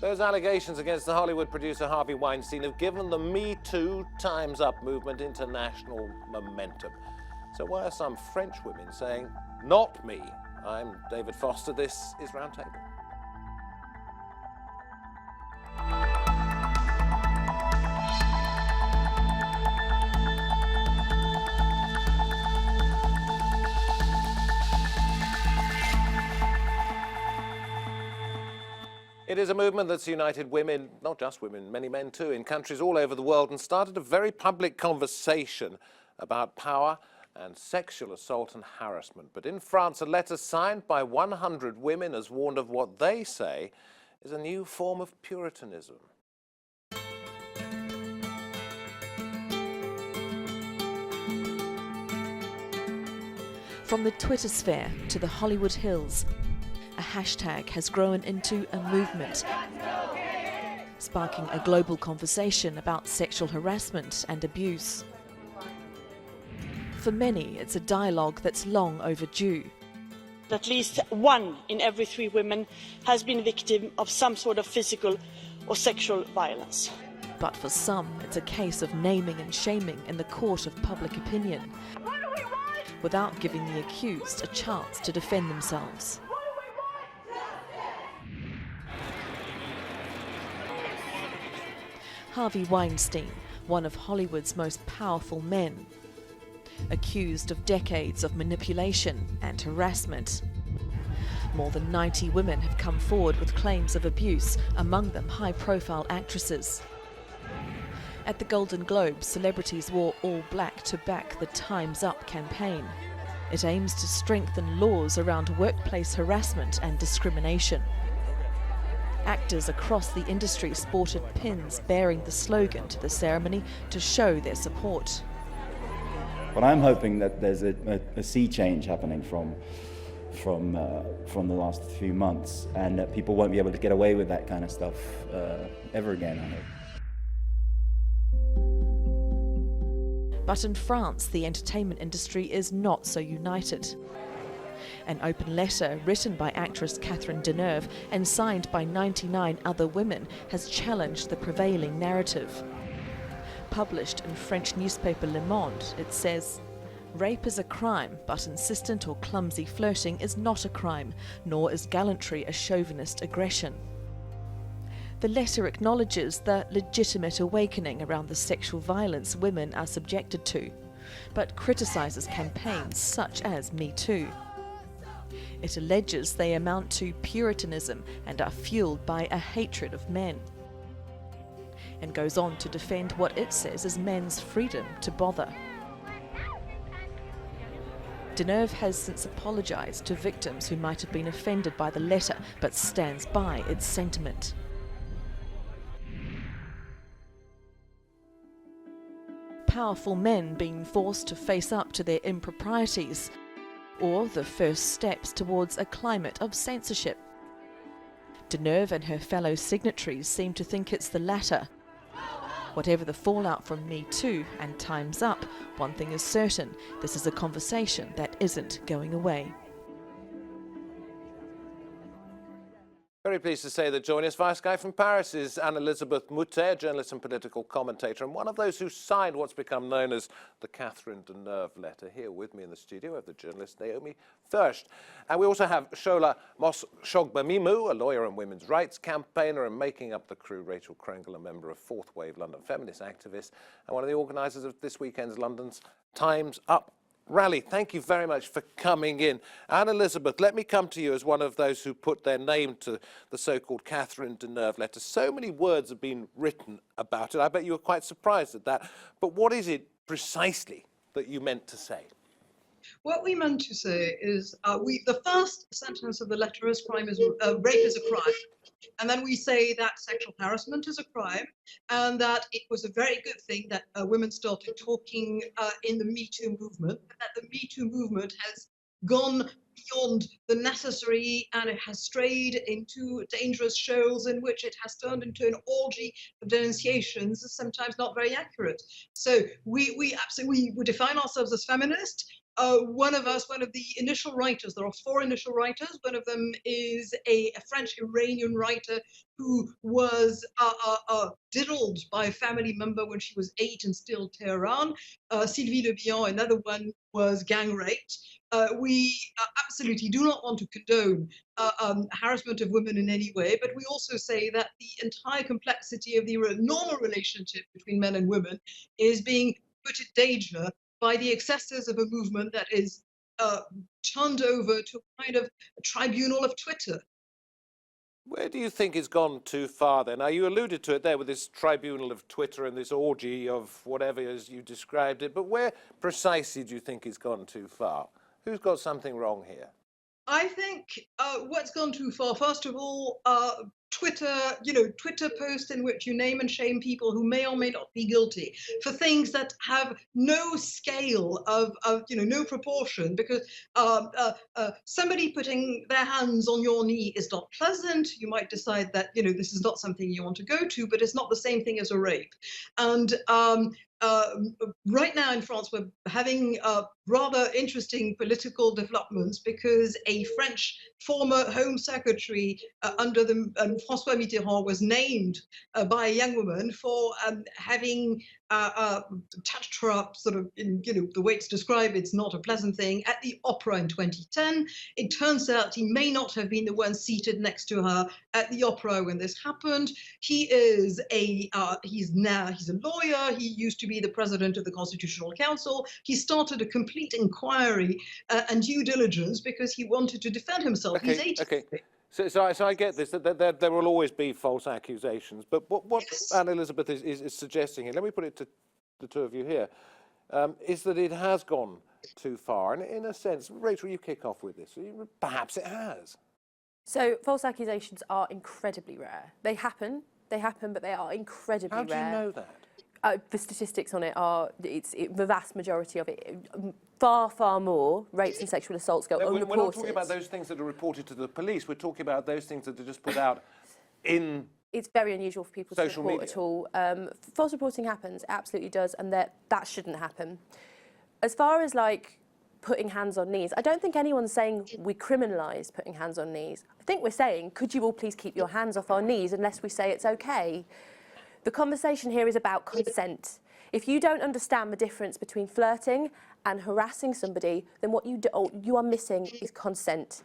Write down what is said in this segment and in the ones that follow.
Those allegations against the Hollywood producer Harvey Weinstein have given the MeToo Time's Up movement international momentum. So why are some French women saying, "Not me"? I'm David Foster, this is Roundtable. It is a movement that's united women, not just women, many men too, in countries all over the world, and started a very public conversation about power and sexual assault and harassment. But in France, a letter signed by 100 women has warned of what they say is a new form of puritanism. From the Twitter sphere to the Hollywood Hills, a hashtag has grown into a movement, sparking a global conversation about sexual harassment and abuse. For many, it's a dialogue that's long overdue. At least 1 in every 3 women has been a victim of some sort of physical or sexual violence. But for some, it's a case of naming and shaming in the court of public opinion, without giving the accused a chance to defend themselves. Harvey Weinstein, one of Hollywood's most powerful men, accused of decades of manipulation and harassment. More than 90 women have come forward with claims of abuse, among them high-profile actresses. At the Golden Globes, celebrities wore all black to back the Time's Up campaign. It aims to strengthen laws around workplace harassment and discrimination. Actors across the industry sported pins bearing the slogan to the ceremony to show their support. But I'm hoping that there's a sea change happening from the last few months, and that people won't be able to get away with that kind of stuff ever again, I hope. But in France, the entertainment industry is not so united. An open letter written by actress Catherine Deneuve and signed by 99 other women has challenged the prevailing narrative. Published in French newspaper Le Monde, it says, "Rape is a crime, but insistent or clumsy flirting is not a crime, nor is gallantry a chauvinist aggression." The letter acknowledges the legitimate awakening around the sexual violence women are subjected to, but criticises campaigns such as MeToo. It alleges they amount to puritanism and are fueled by a hatred of men, and goes on to defend what it says is men's freedom to bother. Deneuve has since apologised to victims who might have been offended by the letter, but stands by its sentiment. Powerful men being forced to face up to their improprieties, or the first steps towards a climate of censorship. Deneuve and her fellow signatories seem to think it's the latter. Whatever the fallout from MeToo and Time's Up, one thing is certain, this is a conversation that isn't going away. Very pleased to say that joining us via Skype from Paris is Anne-Elisabeth Moutet, journalist and political commentator, and one of those who signed what's become known as the Catherine Deneuve letter. Here with me in the studio, we have the journalist Naomi Firsht. And we also have Shola Mos-Shogbamimu, a lawyer and women's rights campaigner, and making up the crew, Rachel Krengel, a member of Fourth Wave London Feminist Activists, and one of the organisers of this weekend's London's Time's Up rally. Thank you very much for coming in. Anne-Elisabeth, let me come to you as one of those who put their name to the so-called Catherine Deneuve letter. So many words have been written about it. I bet you were quite surprised at that. But what is it precisely that you meant to say? What we meant to say is the first sentence of the letter is rape is a crime. And then we say that sexual harassment is a crime, and that it was a very good thing that women started talking in the MeToo movement, and that the MeToo movement has gone beyond the necessary, and it has strayed into dangerous shoals in which it has turned into an orgy of denunciations, sometimes not very accurate. So we define ourselves as feminist. one of the initial writers, there are 4 initial writers. One of them is a French-Iranian writer who was diddled by a family member when she was 8 in still Tehran. Sylvie Le Bihan, another one, was gang raped. We absolutely do not want to condone harassment of women in any way, but we also say that the entire complexity of the normal relationship between men and women is being put in danger by the excesses of a movement that is turned over to a kind of a tribunal of Twitter. Where do you think it's gone too far then? Now, you alluded to it there with this tribunal of Twitter and this orgy of whatever as you described it, but where precisely do you think it's gone too far? Who's got something wrong here? I think what's gone too far, first of all, Twitter, Twitter posts in which you name and shame people who may or may not be guilty for things that have no scale of no proportion, because somebody putting their hands on your knee is not pleasant. You might decide that, this is not something you want to go to, but it's not the same thing as a rape. And right now in France, we're having rather interesting political developments because a French former Home Secretary under the François Mitterrand was named by a young woman for having touched her up, sort of, in the way it's described, it's not a pleasant thing, at the opera in 2010. It turns out he may not have been the one seated next to her at the opera when this happened. He's a lawyer. He used to be the president of the Constitutional Council. He started a complete inquiry and due diligence because he wanted to defend himself. Okay, He's 80. okay. So I get this, that there will always be false accusations, but what Yes. Anne-Elisabeth is suggesting here, let me put it to the two of you here, is that it has gone too far. And in a sense, Rachel, you kick off with this. Perhaps it has. So false accusations are incredibly rare. They happen, but they are incredibly rare. How do you know that? The statistics on it are, the vast majority of it, far more rapes and sexual assaults go unreported. We're not talking about those things that are reported to the police. We're talking about those things that are just put out in It's very unusual for people to social report media. at all. False reporting happens, it absolutely does, and that shouldn't happen. As far as putting hands on knees, I don't think anyone's saying we criminalise putting hands on knees. I think we're saying, could you all please keep your hands off our knees unless we say it's okay? The conversation here is about consent. If you don't understand the difference between flirting and harassing somebody, then what you are missing is consent.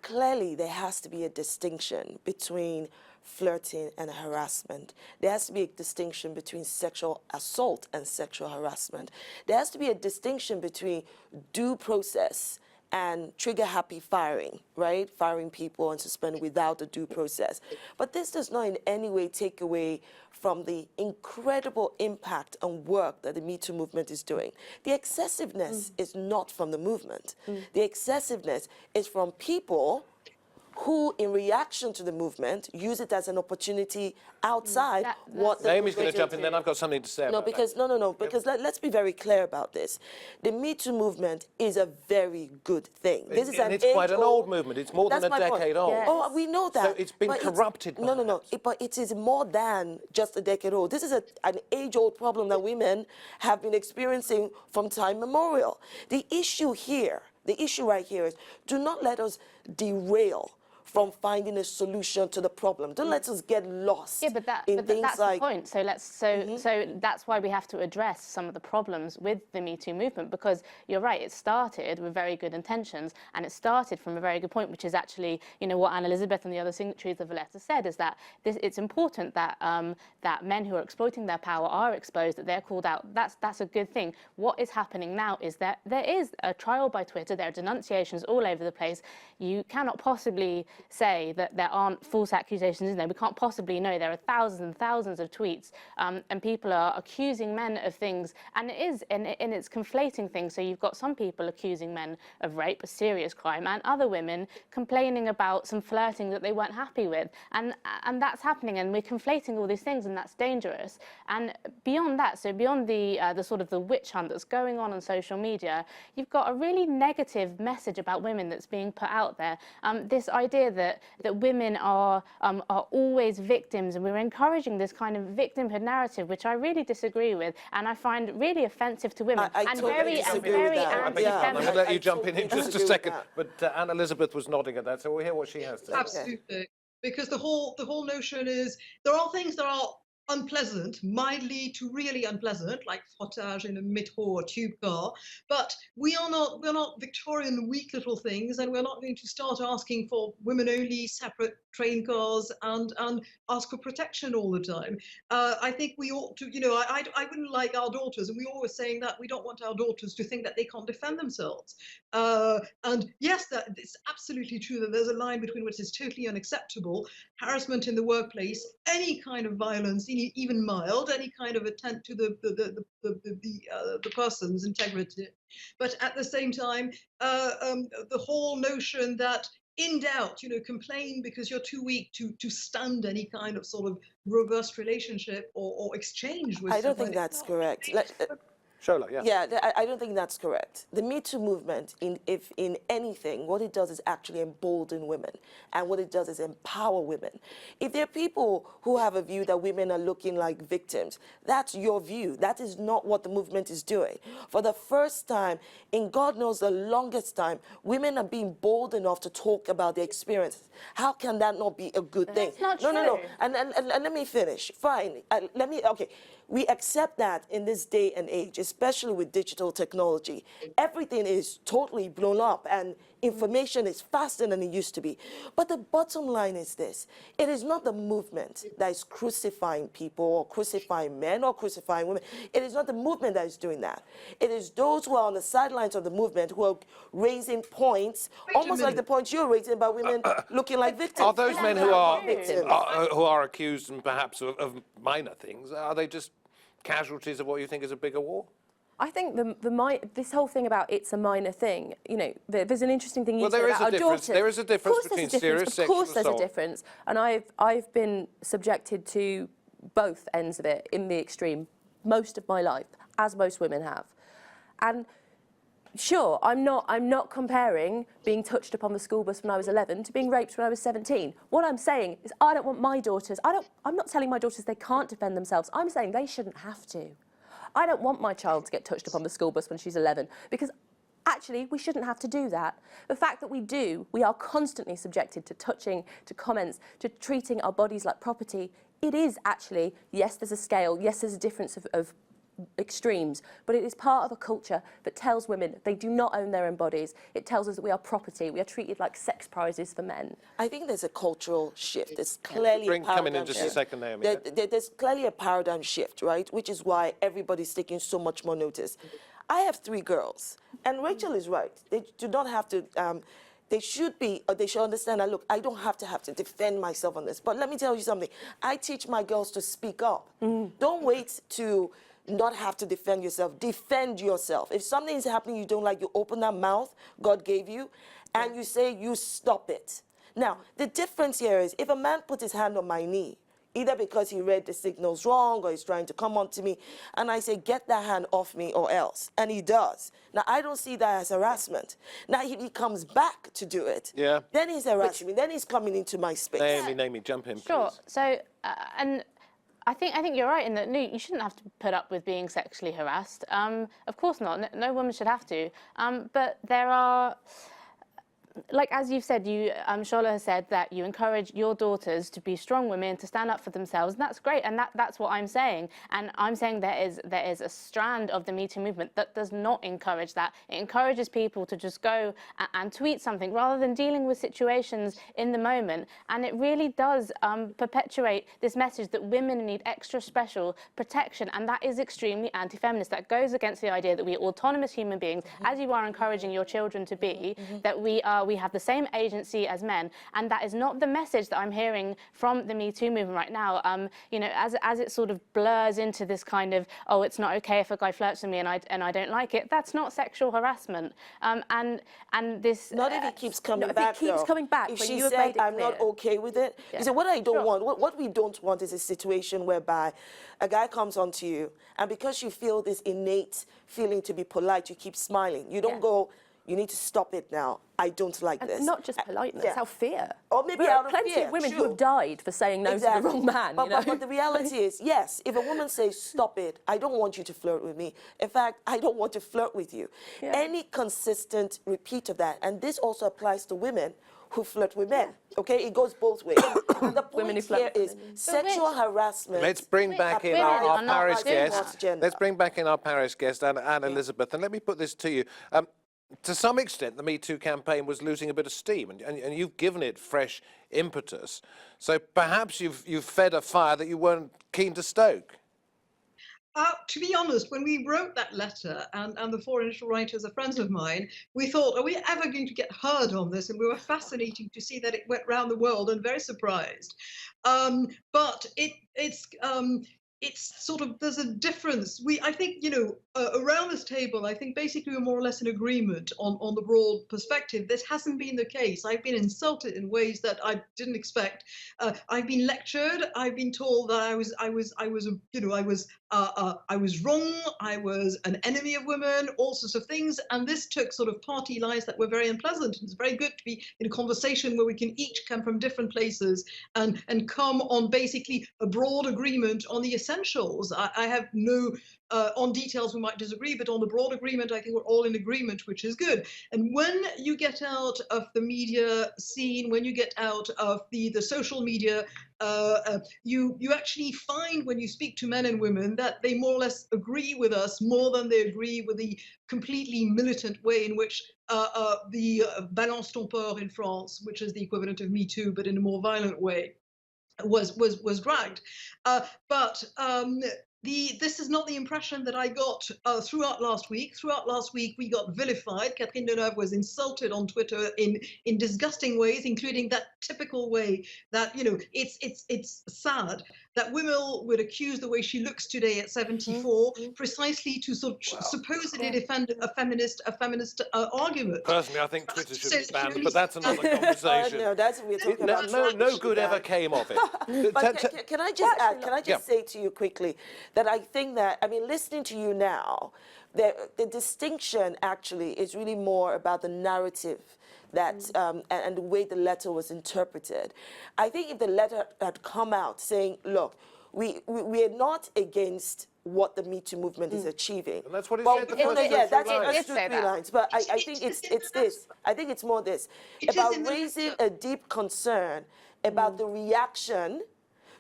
Clearly, there has to be a distinction between flirting and harassment. There has to be a distinction between sexual assault and sexual harassment. There has to be a distinction between due process and trigger-happy firing, right? Firing people and suspending without a due process. But this does not in any way take away from the incredible impact and work that the MeToo movement is doing. The excessiveness is not from the movement. The excessiveness is from people who, in reaction to the movement, use it as an opportunity outside what the Naomi's going to movement jump in, is then I've got something to say about No, because let's be very clear about this. The Me Too movement is a very good thing. This is it's quite an old movement. It's more than a decade old. Yes. Oh, we know that. So it's been corrupted. But it is more than just a decade old. This is an age-old problem that women have been experiencing from time memorial. The issue right here is, do not let us derail from finding a solution to the problem. Don't let us get lost in things that's like... the point. So that's why we have to address some of the problems with the Me Too movement, because you're right, it started with very good intentions, and it started from a very good point, which is actually, what Anne-Elisabeth and the other signatories of the letter said, is that it's important that that men who are exploiting their power are exposed, that they're called out. That's a good thing. What is happening now is that there is a trial by Twitter, there are denunciations all over the place. You cannot possibly say that there aren't false accusations in there. We can't possibly know. There are thousands and thousands of tweets, and people are accusing men of things, and it's conflating things. So you've got some people accusing men of rape, a serious crime, and other women complaining about some flirting that they weren't happy with, and that's happening, and we're conflating all these things, and that's dangerous. And beyond that, so beyond the sort of the witch hunt that's going on social media, you've got a really negative message about women that's being put out there. This idea idea that women are always victims, and we're encouraging this kind of victimhood narrative, which I really disagree with, and I find really offensive to women, I and totally very disagree with very that. I beg your pardon. I'm going anti-feminist. to let you jump in totally just a disagree with second. that. But Anne-Elisabeth was nodding at that, so we'll hear what she has to say. Absolutely, because the whole notion is there are things that are unpleasant, mildly to really unpleasant, like frottage in a metro or tube car, but we're not Victorian weak little things, and we're not going to start asking for women only separate train cars and ask for protection all the time. I think we ought to, I wouldn't like our daughters, and we're always saying that we don't want our daughters to think that they can't defend themselves. And yes, that it's absolutely true that there's a line between what is totally unacceptable, harassment in the workplace, any kind of violence, even mild, any kind of attempt to the person's integrity, but at the same time, the whole notion that in doubt, complain because you're too weak to stand any kind of sort of reversed relationship or exchange with. I don't think that's correct. Shola, yeah. Yeah, I don't think that's correct. The Me Too movement, if in anything, what it does is actually embolden women, and what it does is empower women. If there are people who have a view that women are looking like victims, that's your view. That is not what the movement is doing. For the first time, in God knows the longest time, women are being bold enough to talk about their experiences. How can that not be a good thing? That's not No. true. And let me finish. Fine. Okay. We accept that in this day and age, especially with digital technology, everything is totally blown up and information is faster than it used to be. But the bottom line is this: it is not the movement that is crucifying people or crucifying men or crucifying women. It is not the movement that is doing that. It is those who are on the sidelines of the movement who are raising points, almost like the points you're raising about women looking like victims. Are those men who are victims? accused and perhaps of minor things, are they just casualties of what you think is a bigger war? I think this whole thing about it's a minor thing, there's an interesting thing you said about our daughters. There is a difference between serious sexual assault. Of course there's a difference. And I've been subjected to both ends of it in the extreme most of my life, as most women have. And sure, I'm not comparing being touched upon the school bus when I was 11 to being raped when I was 17. What I'm saying is I don't want my daughters, I'm not telling my daughters they can't defend themselves. I'm saying they shouldn't have to. I don't want my child to get touched upon the school bus when she's 11, because actually we shouldn't have to do that. The fact that we are constantly subjected to touching, to comments, to treating our bodies like property. It is actually, yes, there's a scale, yes, there's a difference of extremes, but it is part of a culture that tells women they do not own their own bodies. It tells us that we are property. We are treated like sex prizes for men. I think there's a cultural shift. There's clearly a paradigm Come in just shift. a second, Naomi. There's clearly a paradigm shift, right? Which is why everybody's taking so much more notice. I have 3 girls, and Rachel is right. They do not have to. They should understand that, look, I don't have to defend myself on this. But let me tell you something. I teach my girls to speak up. Don't wait to not have to defend yourself. Defend yourself. If something is happening you don't like, you open that mouth God gave you and you say, you stop it. Now, the difference here is if a man put his hand on my knee, either because he read the signals wrong or he's trying to come on to me, and I say, get that hand off me or else, and he does. Now, I don't see that as harassment. Now, if he comes back to do it, then he's harassing me, then he's coming into my space. Naomi, jump in, please. Sure. So, and I think you're right in that you shouldn't have to put up with being sexually harassed. Of course not. No woman should have to. But there are, like as you've said, Shola has said that you encourage your daughters to be strong women, to stand up for themselves. And that's great, and that's what I'm saying. And I'm saying there is a strand of the Me Too movement that does not encourage that. It encourages people to just go and tweet something rather than dealing with situations in the moment. And it really does perpetuate this message that women need extra special protection, and that is extremely anti-feminist. That goes against the idea that we are autonomous human beings, as you are encouraging your children to be, that we have the same agency as men, and that is not the message that I'm hearing from the Me Too movement right now. As it sort of blurs into this kind of, oh, it's not okay if a guy flirts with me and I don't like it. That's not sexual harassment. And this. Not if it keeps coming back. If it keeps coming back. If she said, I'm not okay with it. You say, what I don't want, what we don't want is a situation whereby a guy comes on to you, and because you feel this innate feeling to be polite, you keep smiling. You don't go, you need to stop it now. I don't like And this. not just politeness, Yeah. out of fear. Or maybe There out are of plenty fear, of women sure. who have died for saying no to the wrong man. But the reality is, yes, if a woman says, stop it, I don't want you to flirt with me. In fact, I don't want to flirt with you. Yeah. Any consistent repeat of that, and this also applies to women who flirt with men, okay? It goes both ways. And the Women who point flirt here with is women. sexual harassment. Let's bring back in women our are not Paris doing guest. that. Gender. Let's bring back in our Paris guest, Anne-Elisabeth, and let me put this to you. To some extent, the Me Too campaign was losing a bit of steam, and you've given it fresh impetus. So perhaps you've fed a fire that you weren't keen to stoke. To be honest, when we wrote that letter, and the four initial writers are friends of mine, we thought, are we ever going to get heard on this? And we were fascinated to see that it went round the world, and very surprised. But it's sort of, there's a difference. I think, around this table, I think basically we're more or less in agreement on the broad perspective. This hasn't been the case. I've been insulted in ways that I didn't expect. I've been lectured. I've been told that I was wrong. I was an enemy of women, all sorts of things. And this took sort of party lines that were very unpleasant. It's very good to be in a conversation where we can each come from different places and come on basically a broad agreement on the essentials. I have no, on details we might disagree, but on the broad agreement, I think we're all in agreement, which is good. And when you get out of the media scene, when you get out of the social media, you actually find when you speak to men and women that they more or less agree with us more than they agree with the completely militant way in which the Balance ton port in France, which is the equivalent of Me Too, but in a more violent way, was dragged. This is not the impression that I got throughout last week. Throughout last week, we got vilified. Catherine Deneuve was insulted on Twitter in disgusting ways, including that typical way that, it's sad that women would accuse the way she looks today at 74 precisely to sort of supposedly defend a feminist argument. Personally, I think Twitter should be banned, but that's another conversation. No, that's what we're talking about. No good ever came of it. But can I just add, can I just say to you quickly that I think that, listening to you now, the distinction actually is really more about the narrative that and the way the letter was interpreted. I think if the letter had come out saying, look, we are not against what the Me Too movement is achieving. And that's what it said. That's two, 3 lines. But I think it's this. I think it's more this about raising a deep concern about the reaction.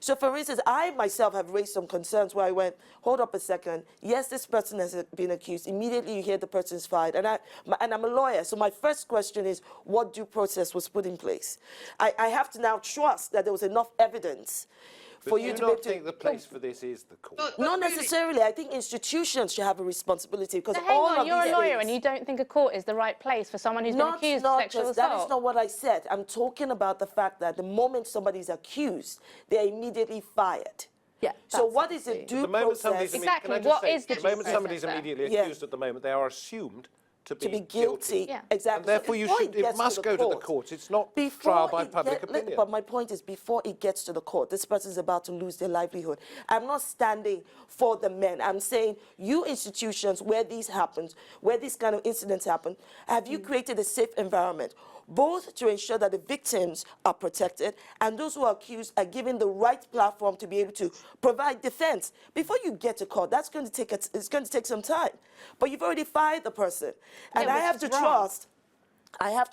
So, for instance, I myself have raised some concerns where I went, hold up a second. Yes, this person has been accused. Immediately you hear the person's fired. And I'm a lawyer, so my first question is, what due process was put in place? I have to now trust that there was enough evidence for you to be able to... think the place for this is the court? Not necessarily. I think institutions should have a responsibility because So hang all on, of you're these a lawyer things- and you don't think a court is the right place for someone who's been accused of sexual assault? That is not what I said. I'm talking about the fact that the moment somebody's accused, they're immediately fired. Yeah. So what is the due The moment process? Exactly, what is the the moment due somebody's process immediately there? accused at the moment, they are assumed to be guilty? Yeah. Exactly. And therefore it must go to the courts. It's not trial by public opinion. But my point is, before it gets to the court, this person is about to lose their livelihood. I'm not standing for the men. I'm saying you institutions where these happens, where these kind of incidents happen, have you created a safe environment? Both to ensure that the victims are protected and those who are accused are given the right platform to be able to provide defense. Before you get to court, it's going to take some time. But you've already fired the person. And I have to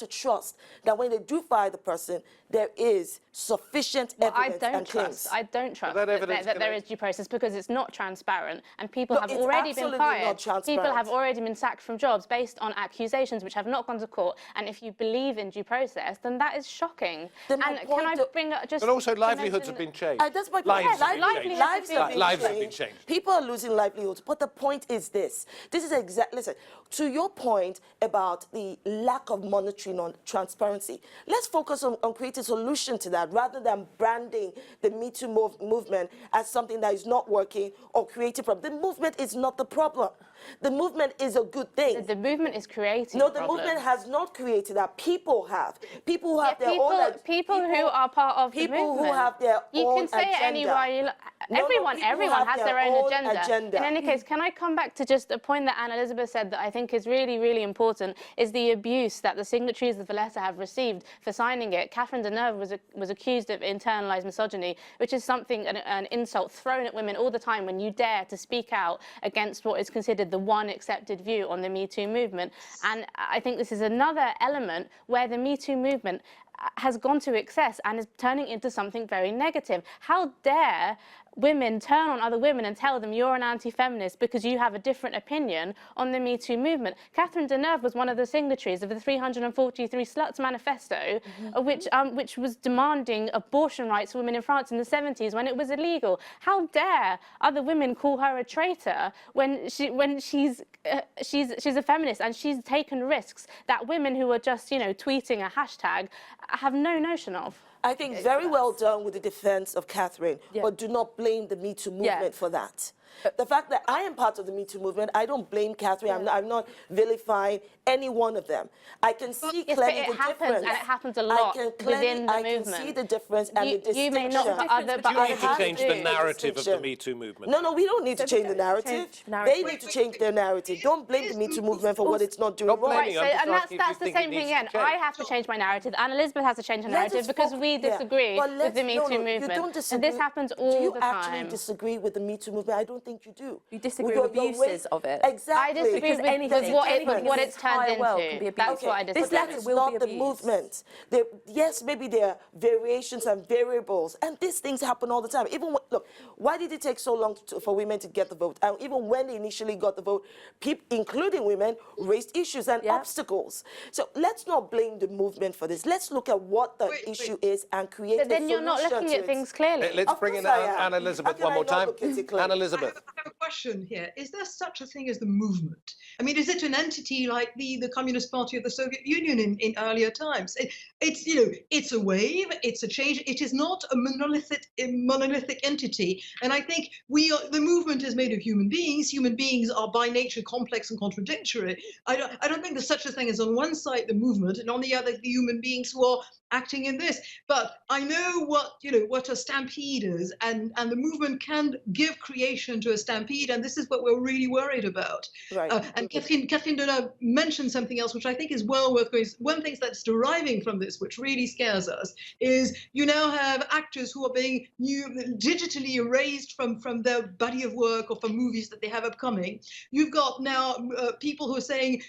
trust that when they do fire the person, there is sufficient evidence and claims. I don't trust that that there is due process because it's not transparent and people have it's already been absolutely fired. not transparent. People have already been sacked from jobs based on accusations which have not gone to court. And if you believe in due process, then that is shocking. Then my and point can I to- bring up just But also to livelihoods mention- have been changed. That's my point. Lives have been livelihoods changed. Lives have been changed. changed. People are losing livelihoods. But the point is this. This is exactly, listen, to your point about the lack of monitoring on transparency, let's focus on creating a solution to that rather than branding the Me Too movement as something that is not working or creating problems. The movement is not the problem. The movement is a good thing. The movement is creating No, the problems. movement has not created that. People have. People who have their own... People who are part of the People movement. who have their You own can say it agenda. anywhere everyone has their own agenda. In any Mm. case, can I come back to just a point that Anne-Elisabeth said that I think is really, really important, is the abuse that the signatories of the letter have received for signing it. Catherine Deneuve was accused of internalized misogyny, which is something, an insult thrown at women all the time when you dare to speak out against what is considered the one accepted view on the Me Too movement. And I think this is another element where the Me Too movement has gone to excess and is turning into something very negative. How dare women turn on other women and tell them you're an anti-feminist because you have a different opinion on the Me Too movement? Catherine Deneuve was one of the signatories of the 343 Sluts Manifesto, which was demanding abortion rights for women in France in the 70s when it was illegal. How dare other women call her a traitor when she's a feminist and she's taken risks that women who are just, you know, tweeting a hashtag have no notion of? I think very well done with the defense of Catherine, but do not blame the Me Too movement for that. The fact that I am part of the Me Too movement, I don't blame Catherine. I'm not vilifying any one of them. I can see clearly the difference. And it happens a lot within the movement. I can see the difference and the distinction. You may not, but you need to change the narrative of the Me Too movement. No, we don't need to change the narrative. They need to change their narrative. Don't blame the Me Too movement for what it's not doing wrong. Right, and that's the same thing again. I have to change my narrative. Anne-Elisabeth has to change her narrative because we disagree with the Me Too movement. And this happens all the time. Do you actually disagree with the Me Too movement? I don't think you do. You disagree with abuses of it. Exactly. I disagree with what it's turned into. That's what I disagree with. This letter is not the movement. Yes, maybe there are variations and variables, and these things happen all the time. Even look, why did it take so long for women to get the vote? And even when they initially got the vote, people, including women, raised issues and obstacles. So let's not blame the movement for this. Let's look at what the issue is and create a solution. Then you're not looking at things clearly. Let's bring in Anne-Elisabeth one more time. Anne-Elisabeth. I have a question here. Is there such a thing as the movement? I mean, is it an entity like the Communist Party of the Soviet Union in earlier times? It's, you know, it's a wave, it's a change. It is not a monolithic entity. And I think the movement is made of human beings. Human beings are by nature complex and contradictory. I don't think there's such a thing as on one side the movement and on the other the human beings who are acting in this. But I know what a stampede is, and the movement can give creation to a stampede, and this is what we're really worried about. Right. And Catherine Deneuve mentioned something else which I think is well worth going. One thing that's deriving from this, which really scares us, is you now have actors who are being digitally erased from their body of work or from movies that they have upcoming. You've got now people who are saying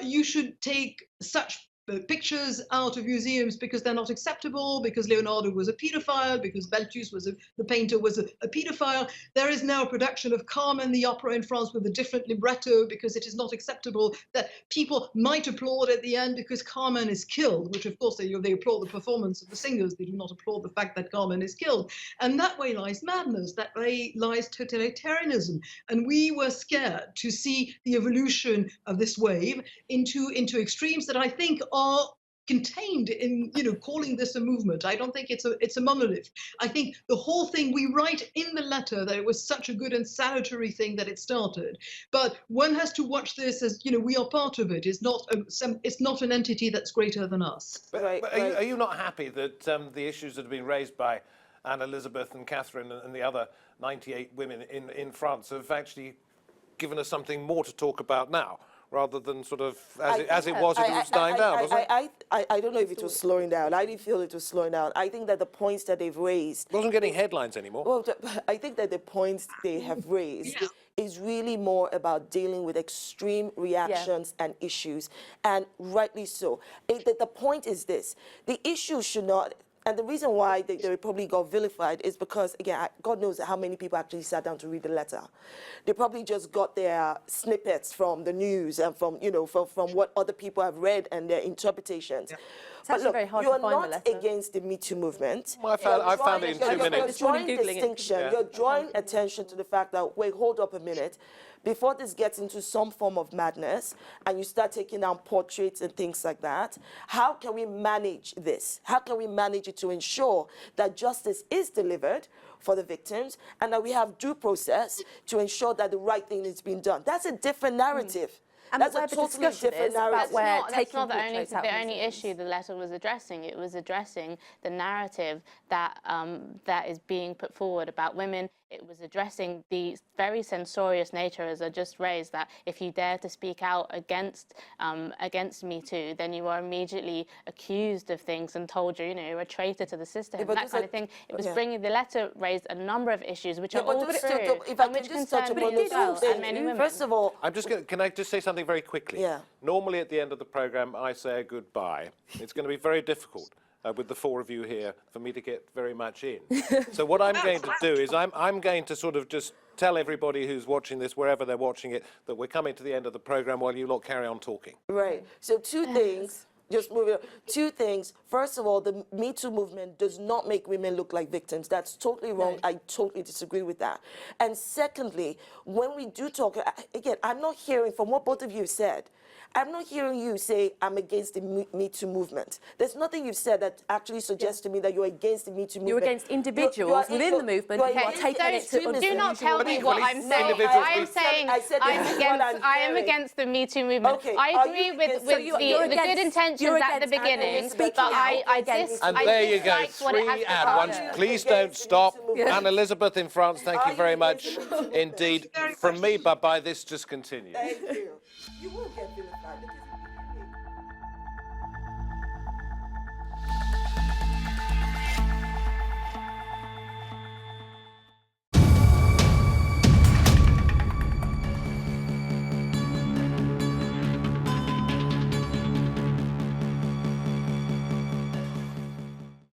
you should take such pictures out of museums because they're not acceptable, because Leonardo was a paedophile, because Balthus the painter was a paedophile. There is now a production of Carmen, the opera in France, with a different libretto because it is not acceptable that people might applaud at the end because Carmen is killed, which of course they applaud the performance of the singers. They do not applaud the fact that Carmen is killed. And that way lies madness, that way lies totalitarianism. And we were scared to see the evolution of this wave into extremes that I think are contained in calling this a movement. I don't think it's a monolith. I think the whole thing, we write in the letter that it was such a good and salutary thing that it started, but one has to watch this as we are part of it. It's not an entity that's greater than us. But are you not happy that the issues that have been raised by Anne-Elisabeth and Catherine and the other 98 women in France have actually given us something more to talk about now, rather than sort of as it was dying down, wasn't it? I don't know if it was slowing down. I didn't feel it was slowing down. I think that the points that they've raised... It wasn't getting headlines anymore. Well, I think that the points they have raised is really more about dealing with extreme reactions and issues, and rightly so. The point is this. The issue should not... And the reason why they probably got vilified is because, again, God knows how many people actually sat down to read the letter. They probably just got their snippets from the news and from what other people have read and their interpretations. Yeah. But look, you're not against the Me Too movement. Well, I found it in 2 minutes. You're drawing distinction. You're drawing attention to the fact that, wait, hold up a minute. Before this gets into some form of madness and you start taking down portraits and things like that, how can we manage this? How can we manage it to ensure that justice is delivered for the victims and that we have due process to ensure that the right thing is being done? That's a different narrative. And That's where a the totally discussion different is about narrative. where That's taking not the portraits out the of only museums. issue the letter was addressing. It was addressing the narrative that that is being put forward about women. It was addressing the very censorious nature, as I just raised, that if you dare to speak out against Me Too, then you are immediately accused of things and told you're a traitor to the system, Yeah, but that kind of thing. It was bringing, the letter raised a number of issues which are but all those true if I and can which just touch concern upon me those as well, two and many things. women. First of all, Can I just say something very quickly? Yeah. Normally at the end of the programme I say a goodbye. It's going to be very difficult with the four of you here for me to get very much in. So what I'm going to do is I'm going to sort of just tell everybody who's watching this, wherever they're watching it, that we're coming to the end of the programme while you lot carry on talking. right. So two things. Just moving on. Two things. First of all, the Me Too movement does not make women look like victims. That's totally wrong. I totally disagree with that. And secondly, when we do talk, again, I'm not hearing from what both of you have said. I'm not hearing you say I'm against the Me Too movement. There's nothing you've said that actually suggests to me that you're against the Me Too movement. You're against individuals within the movement who are taking it to Do not tell me equally, what I'm saying. individuals I am we- saying I said this is what I'm I am hearing. against the Me Too movement. Okay, I are agree you with against- the, so the, you're the good against- intentions you're at the against beginning, speaking but out I against- And I there you go, dislike what it has three to ad offer. ones. Please don't stop. Anne-Elisabeth in France, thank Are you very you against much the Me Too movement? indeed. From me, bye-bye, this just continues. Thank you.